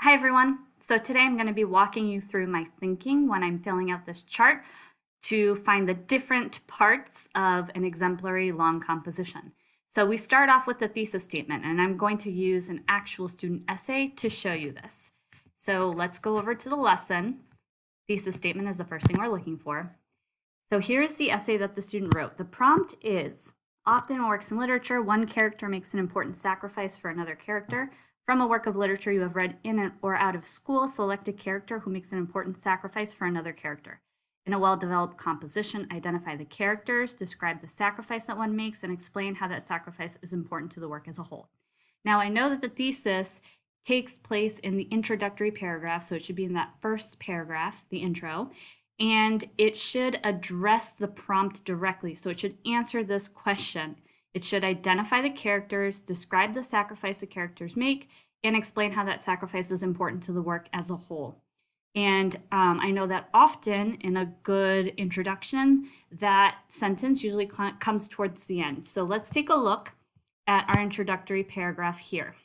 Hi everyone. So today I'm going to be walking you through my thinking when I'm filling out this chart to find the different parts of an exemplary long composition. So we start off with the thesis statement, and I'm going to use an actual student essay to show you this. So let's go over to the lesson. Thesis statement is the first thing we're looking for. So here's the essay that the student wrote. The prompt is, often in works in literature, one character makes an important sacrifice for another character. From a work of literature you have read in or out of school, select a character who makes an important sacrifice for another character. In a well-developed composition, identify the characters, describe the sacrifice that one makes, and explain how that sacrifice is important to the work as a whole. Now, I know that the thesis takes place in the introductory paragraph, so it should be in that first paragraph, the intro, and it should address the prompt directly. So it should answer this question. It should identify the characters, describe the sacrifice the characters make, and explain how that sacrifice is important to the work as a whole. And I know that often in a good introduction, that sentence usually comes towards the end. So let's take a look at our introductory paragraph here.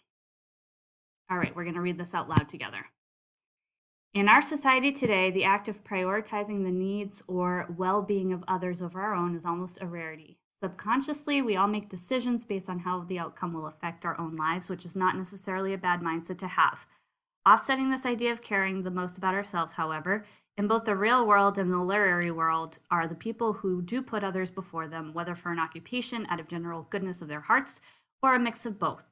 All right, we're going to read this out loud together. In our society today, the act of prioritizing the needs or well-being of others over our own is almost a rarity. Subconsciously, we all make decisions based on how the outcome will affect our own lives, which is not necessarily a bad mindset to have. Offsetting this idea of caring the most about ourselves, however, in both the real world and the literary world, are the people who do put others before them, whether for an occupation out of general goodness of their hearts or a mix of both.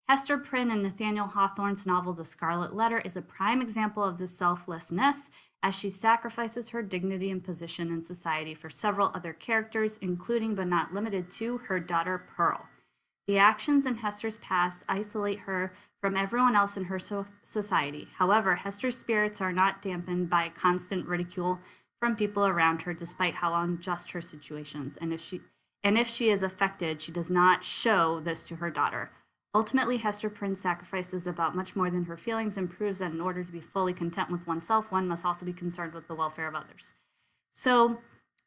Hester Prynne and Nathaniel Hawthorne's novel The Scarlet Letter is a prime example of this selflessness, as she sacrifices her dignity and position in society for several other characters, including but not limited to her daughter Pearl. The actions in Hester's past isolate her from everyone else in her society. However, Hester's spirits are not dampened by constant ridicule from people around her, despite how unjust her situations. And if she is affected, she does not show this to her daughter. Ultimately, Hester Prynne's sacrifice is about much more than her feelings and proves that in order to be fully content with oneself, one must also be concerned with the welfare of others. So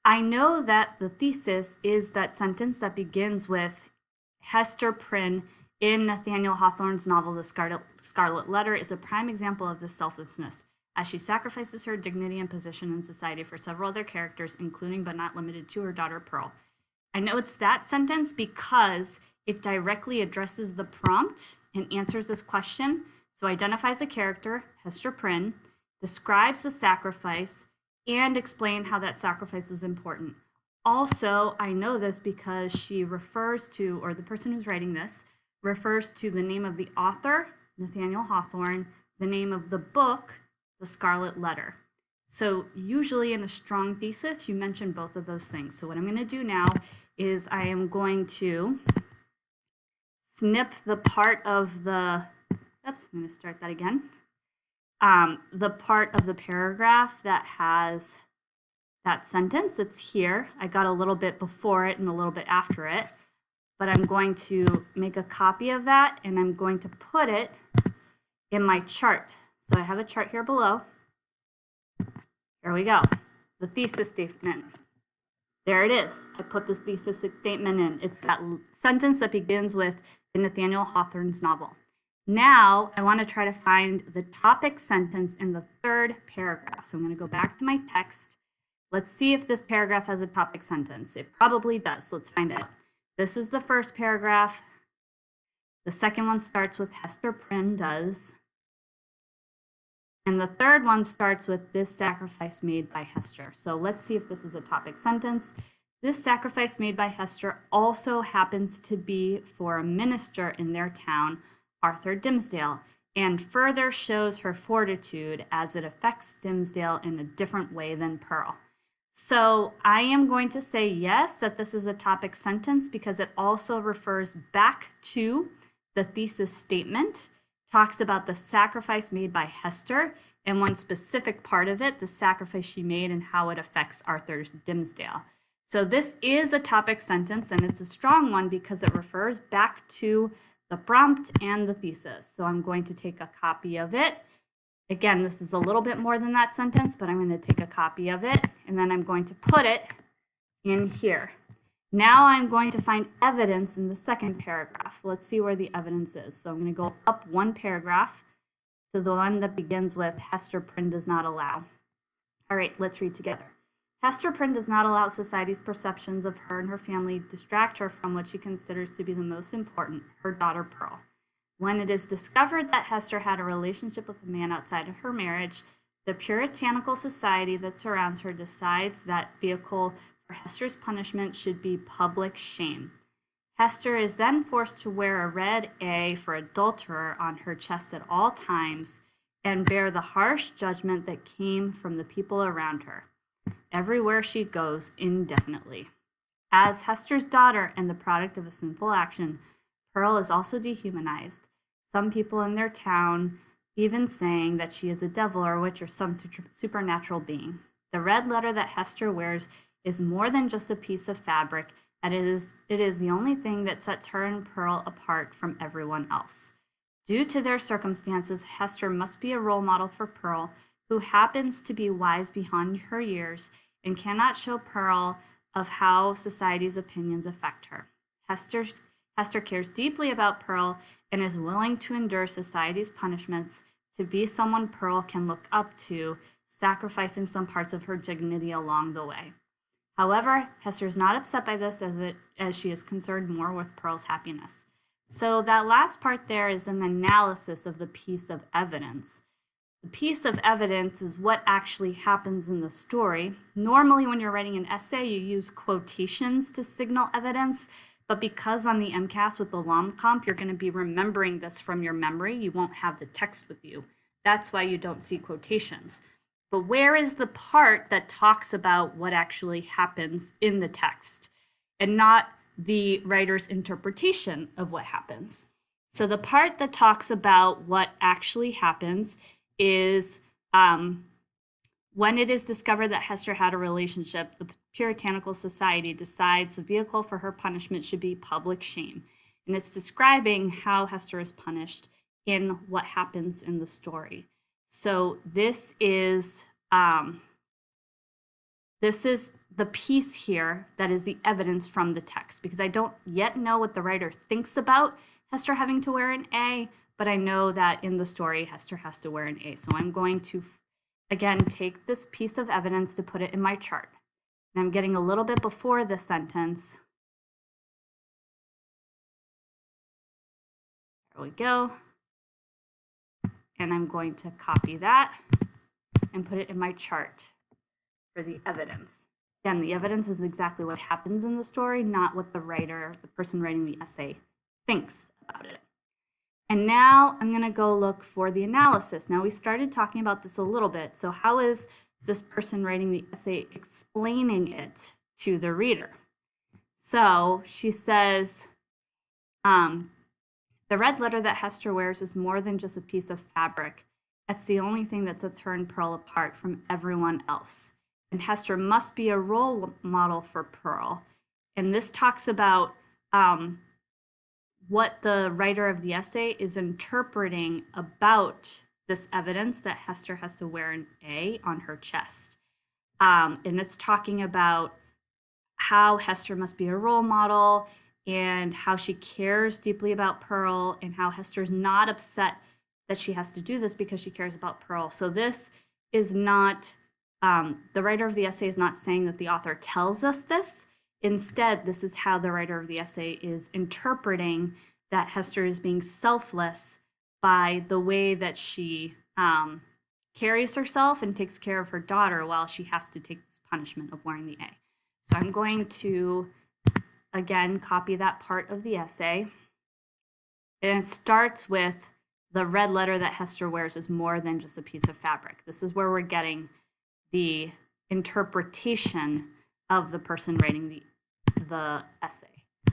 I know that the thesis is that sentence that begins with Hester Prynne in Nathaniel Hawthorne's novel The Scarlet Letter is a prime example of this selflessness, as she sacrifices her dignity and position in society for several other characters, including but not limited to her daughter Pearl. I know it's that sentence because it directly addresses the prompt and answers this question. So identifies the character, Hester Prynne, describes the sacrifice, and explain how that sacrifice is important. Also, I know this because she refers to, or the person who's writing this, refers to the name of the author, Nathaniel Hawthorne, the name of the book, The Scarlet Letter. So usually in a strong thesis, you mention both of those things. So what I'm going to do now is I am going to snip the part of the, oops, I'm going to start that again. The part of the paragraph that has that sentence, it's here. I got a little bit before it and a little bit after it, but I'm going to make a copy of that and I'm going to put it in my chart. So I have a chart here below. Here we go. The thesis statement. There it is. I put the thesis statement in. It's that sentence that begins with Nathaniel Hawthorne's novel. Now I want to try to find the topic sentence in the third paragraph. So I'm going to go back to my text. Let's see if this paragraph has a topic sentence. It probably does. Let's find it. This is the first paragraph. The second one starts with Hester Prynne does. And the third one starts with this sacrifice made by Hester. So let's see if this is a topic sentence. This sacrifice made by Hester also happens to be for a minister in their town, Arthur Dimmesdale, and further shows her fortitude as it affects Dimmesdale in a different way than Pearl. So I am going to say yes, that this is a topic sentence because it also refers back to the thesis statement, talks about the sacrifice made by Hester, and one specific part of it, the sacrifice she made and how it affects Arthur Dimmesdale. So this is a topic sentence, and it's a strong one because it refers back to the prompt and the thesis. So I'm going to take a copy of it. Again, this is a little bit more than that sentence, but I'm going to take a copy of it, and then I'm going to put it in here. Now I'm going to find evidence in the second paragraph. Let's see where the evidence is. So I'm going to go up one paragraph So the one that begins with Hester Prynne does not allow. All right, let's read together. Hester Prynne does not allow society's perceptions of her and her family distract her from what she considers to be the most important, her daughter Pearl. When it is discovered that Hester had a relationship with a man outside of her marriage, the puritanical society that surrounds her decides that vehicle for Hester's punishment should be public shame. Hester is then forced to wear a red A for adulterer on her chest at all times and bear the harsh judgment that came from the people around her, everywhere she goes indefinitely. As Hester's daughter and the product of a sinful action, Pearl is also dehumanized. Some people in their town even saying that she is a devil or witch or some supernatural being. The red letter that Hester wears is more than just a piece of fabric, and it is the only thing that sets her and Pearl apart from everyone else. Due to their circumstances, Hester must be a role model for Pearl, who happens to be wise beyond her years and cannot show Pearl of how society's opinions affect her. Hester cares deeply about Pearl and is willing to endure society's punishments to be someone Pearl can look up to, sacrificing some parts of her dignity along the way. However, Hester is not upset by this as she is concerned more with Pearl's happiness. So that last part there is an analysis of the piece of evidence. The piece of evidence is what actually happens in the story. Normally, when you're writing an essay, you use quotations to signal evidence, but because on the MCAS with the long comp, you're going to be remembering this from your memory, you won't have the text with you. That's why you don't see quotations. But where is the part that talks about what actually happens in the text and not the writer's interpretation of what happens? So the part that talks about what actually happens is when it is discovered that Hester had a relationship, the puritanical society decides the vehicle for her punishment should be public shame. And it's describing how Hester is punished in what happens in the story. So this is the piece here that is the evidence from the text, because I don't yet know what the writer thinks about Hester having to wear an A, but I know that in the story, Hester has to wear an A. So I'm going to, again, take this piece of evidence to put it in my chart. And I'm getting a little bit before the sentence. There we go. And I'm going to copy that and put it in my chart for the evidence. Again, the evidence is exactly what happens in the story, not what the writer, the person writing the essay, thinks about it. And now I'm going to go look for the analysis. Now we started talking about this a little bit. So how is this person writing the essay explaining it to the reader? So she says, the red letter that Hester wears is more than just a piece of fabric. That's the only thing that sets her and Pearl apart from everyone else. And Hester must be a role model for Pearl. And this talks about what the writer of the essay is interpreting about this evidence that Hester has to wear an A on her chest. And it's talking about how Hester must be a role model and how she cares deeply about Pearl and how Hester's not upset that she has to do this because she cares about Pearl. So this is not, the writer of the essay is not saying that the author tells us this. Instead, this is how the writer of the essay is interpreting that Hester is being selfless by the way that she carries herself and takes care of her daughter while she has to take this punishment of wearing the A. So I'm going to, again, copy that part of the essay. And it starts with the red letter that Hester wears is more than just a piece of fabric. This is where we're getting the interpretation of the person writing the essay.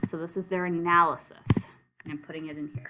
So this is their analysis, and I'm putting it in here.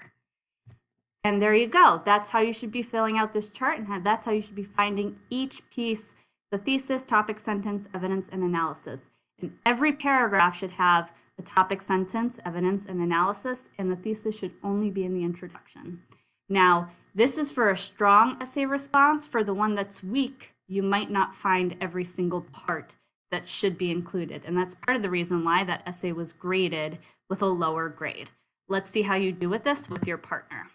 And there you go. That's how you should be filling out this chart, and that's how you should be finding each piece, the thesis, topic, sentence, evidence, and analysis. And every paragraph should have a topic, sentence, evidence, and analysis, and the thesis should only be in the introduction. Now, this is for a strong essay response. For the one that's weak, you might not find every single part that should be included. And that's part of the reason why that essay was graded with a lower grade. Let's see how you do with this with your partner.